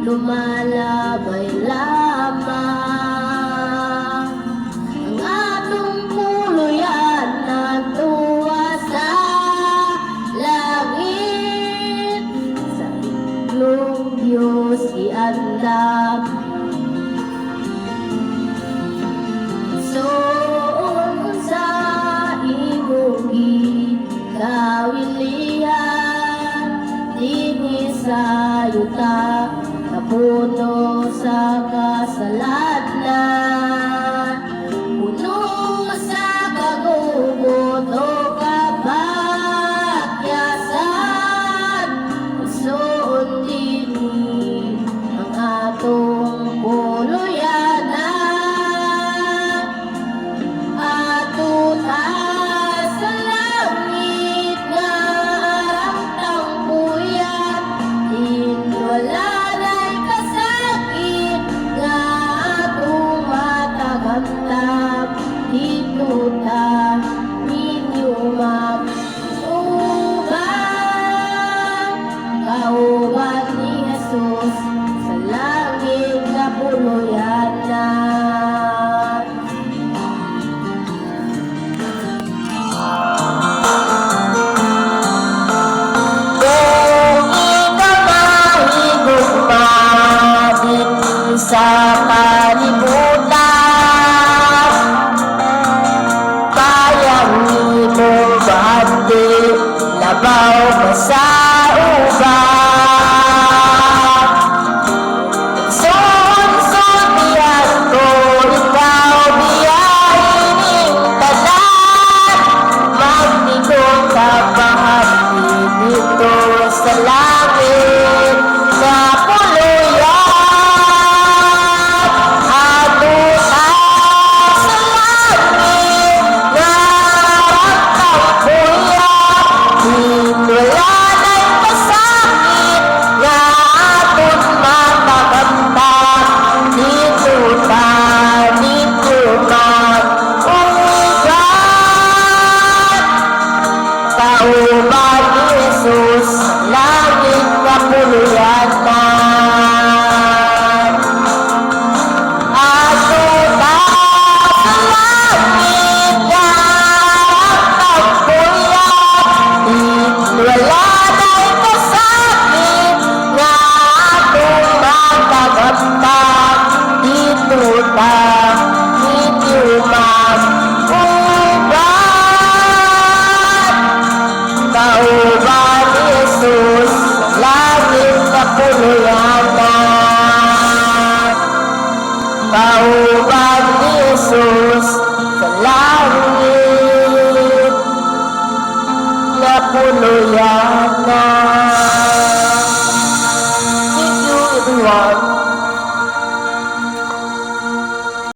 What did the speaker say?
lumalabay lamang. Ang atong puluyan natuwa sa langit, sa itlong Diyos iandam. Soon sa imong gikawilihan, dinhi sa yuta napuno sa kasalanan, puno sa kagugot o kabakyasan. Soon dinhi ang atong puluyanan, ato ta sa langit nga arang puyat, wala na'y kasakit nga atong matagamtam. Dito ta ninyo mag-uban, kauban ni Jesus sa langit nga puluyanan. Sa kalibutan, kayang mo bahati, labaw ka sa uban. Sun-sun diyan ko, ikaw biyahining tanan, magnikot ka bahati dito sa langit na puluyan. Kauban ni Jesus, langit na puluyanan. Ato ta sa langit na pagpuyat, wala na'y kasakit nga atong matagamtam. Dito ta ninyo mag-uban, kauban ni Jesus, langit na puluyanan. Kauban ni Jesus sa langit na puluyanan. Thank you everyone.